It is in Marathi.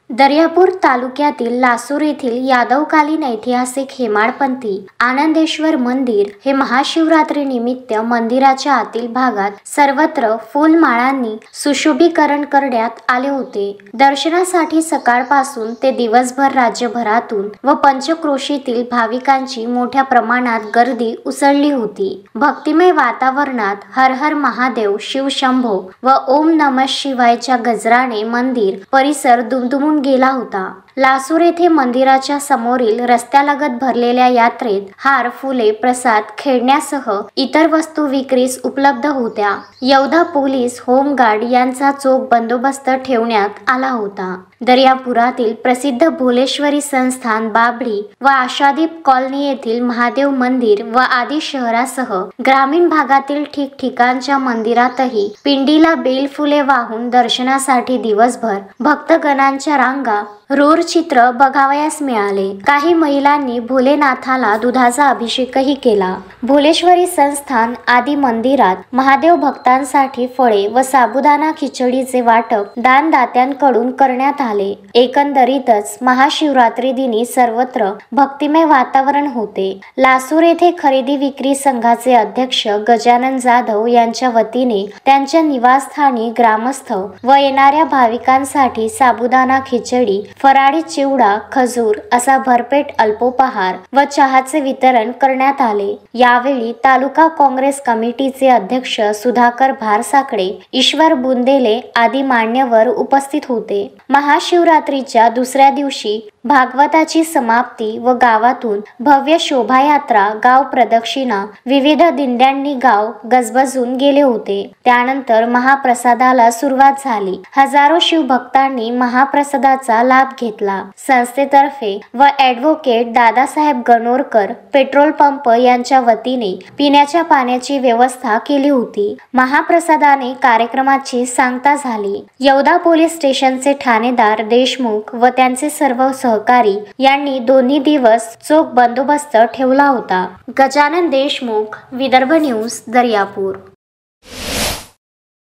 दर्यापूर तालुक्यातील लासूर येथील यादवकालीन ऐतिहासिक हेमाडपंथी आनंदेश्वर मंदिर हे महाशिवरात्री निमित्त मंदिराच्या आतील भागात सर्वत्र फुलमाळांनी सुशोभीकरण करण्यात आले होते। दर्शनासाठी सकाळपासून ते दिवसभर राज्यभरातून व पंचक्रोशीतील भाविकांची मोठ्या प्रमाणात गर्दी उसळली होती। भक्तिमय वातावरणात हर हर महादेव, शिव शंभो व ओम नमः शिवायच्या गजराने मंदिर परिसर दुमदुमून गेला होता। लासूर येथे मंदिराच्या समोरील रस्त्यालगत भरलेल्या यात्रेत हार, फुले, प्रसाद, खेळण्यासह इतर वस्तू विक्रीस उपलब्ध होत्या। येवधा पोलीस होमगार्ड यांचा चोख बंदोबस्त ठेवण्यात आला होता। दर्यापुरातील प्रसिद्ध भोलेश्वरी संस्थान बाभळी व आशादीप कॉलनी येथील महादेव मंदिर व आदी शहरासह ग्रामीण भागातील ठिकठिकाणच्या मंदिरातही पिंडीला बेलफुले वाहून दर्शनासाठी दिवसभर भक्तगणांच्या रांगा चित्र बघावयास मिळाले। काही महिलांनी भोलेनाथाला दुधाचा अभिषेकही केला। भोलेश्वरी संस्थान आदी मंदिरात महादेव भक्तांसाठी फळे व साबुदाणा खिचडीचे वाटप दानदात्यांकडून करण्यात आले। एकंदरीतच महाशिवरात्री दिनी सर्वत्र भक्तिमय वातावरण होते। लासूर येथे खरेदी विक्री संघाचे अध्यक्ष गजानन जाधव यांच्या वतीने त्यांच्या निवासस्थानी ग्रामस्थ व येणाऱ्या भाविकांसाठी साबुदाणा खिचडी, फराळी चिवडा, खजूर असा भरपेट अल्पोपहार व चहाचे वितरण करण्यात आले। यावेळी तालुका काँग्रेस कमिटीचे अध्यक्ष सुधाकर भारसाकडे, ईश्वर बुंदेले आदी मान्यवर उपस्थित होते। महाशिवरात्रीच्या दुसऱ्या दिवशी भागवताची समाप्ती व गावातून भव्य शोभायात्रा, गाव प्रदक्षिणा, विविध दिंड्यांनी गाव गजबजून गेले होते। त्यानंतर महाप्रसादाला सुरुवात झाली। हजारो शिवभक्तांनी महाप्रसादाचा लाभ घेतला। संस्थेतर्फे व advocate Dadasaheb Ganorkar petrol pump यांच्या वतीने पिण्याच्या पाण्याची व्यवस्था केली होती। महाप्रसादाने कार्यक्रमाची सांगता झाली। येवधा पोलीस स्टेशनचे ठाणेदार देशमुख व त्यांचे सर्व सहकारी यांनी दोन्ही दिवस चोख बंदोबस्त ठेवला होता। गजानन देशमुख, विदर्भ न्यूज, दर्यापूर।